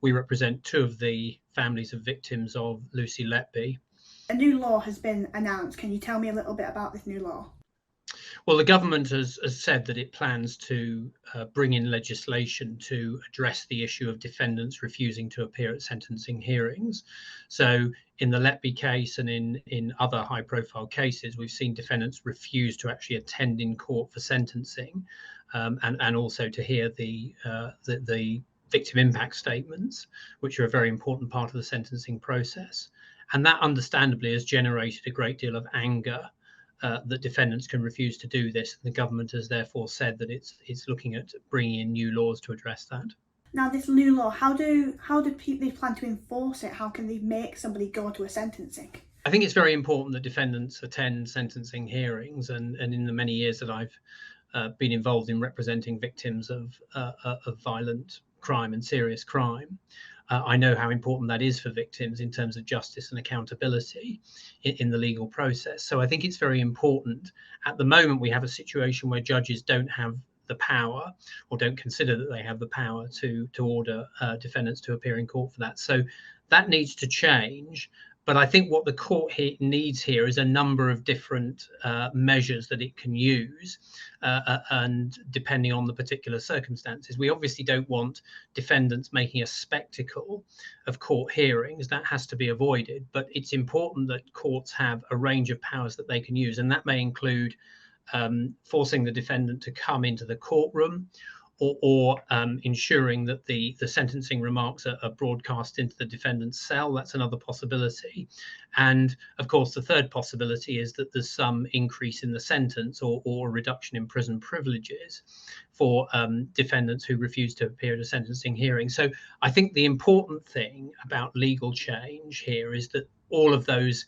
We represent two of the families of victims of Lucy Letby. A new law has been announced. Can you tell me a little bit about this new law? Well, the government has said that it plans to bring in legislation to address the issue of defendants refusing to appear at sentencing hearings. So in the Letby case and in other high profile cases, we've seen defendants refuse to actually attend in court for sentencing, and also to hear the victim impact statements, which are a very important part of the sentencing process. And that understandably has generated a great deal of anger that defendants can refuse to do this. The government has therefore said that it's looking at bringing in new laws to address that. Now, this new law, how do they plan to enforce it? How can they make somebody go to a sentencing? I think it's very important that defendants attend sentencing hearings, and in the many years that I've been involved in representing victims of violent crime and serious crime, I know how important that is for victims in terms of justice and accountability in the legal process. So I think it's very important. At the moment, we have a situation where judges don't have the power, or don't consider that they have the power to order defendants to appear in court for that. So that needs to change. But I think what the court needs here is a number of different measures that it can use, and depending on the particular circumstances. We obviously don't want defendants making a spectacle of court hearings. That has to be avoided. But it's important that courts have a range of powers that they can use, and that may include forcing the defendant to come into the courtroom, or ensuring that the sentencing remarks are broadcast into the defendant's cell. That's another possibility. And of course, the third possibility is that there's some increase in the sentence or reduction in prison privileges for defendants who refuse to appear at a sentencing hearing. So I think the important thing about legal change here is that all of those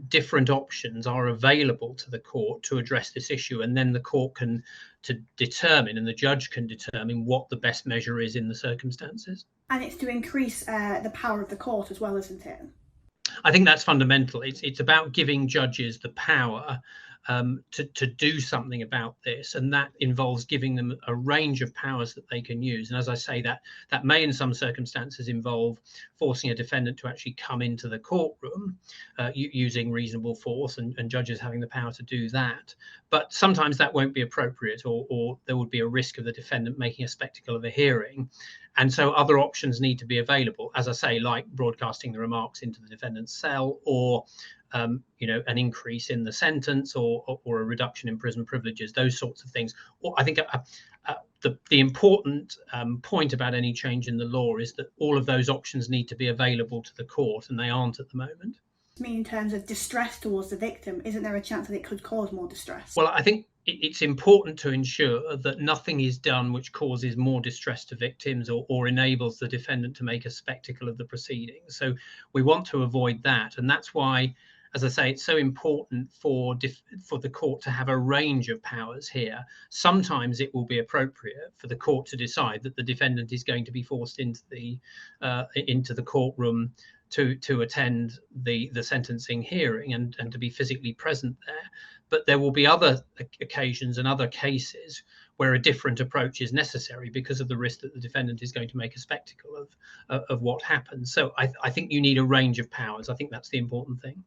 different options are available to the court to address this issue, and then the court can determine, and the judge can determine, what the best measure is in the circumstances. And it's to increase the power of the court as well, isn't it? I think that's fundamental. It's about giving judges the power to do something about this, and that involves giving them a range of powers that they can use. And as I say, that may in some circumstances involve forcing a defendant to actually come into the courtroom using reasonable force, and judges having the power to do that. But sometimes that won't be appropriate, or there would be a risk of the defendant making a spectacle of a hearing. And so other options need to be available, as I say, like broadcasting the remarks into the defendant's cell, or an increase in the sentence, or a reduction in prison privileges, those sorts of things. Or I think the important point about any change in the law is that all of those options need to be available to the court, and they aren't at the moment. I mean, in terms of distress towards the victim, isn't there a chance that it could cause more distress? Well, I think it's important to ensure that nothing is done which causes more distress to victims, or enables the defendant to make a spectacle of the proceedings. So we want to avoid that, and that's why, as I say, it's so important for the court to have a range of powers here. Sometimes it will be appropriate for the court to decide that the defendant is going to be forced into the courtroom to attend the sentencing hearing, and to be physically present there. But there will be other occasions and other cases where a different approach is necessary because of the risk that the defendant is going to make a spectacle of what happens. So I think you need a range of powers. I think that's the important thing.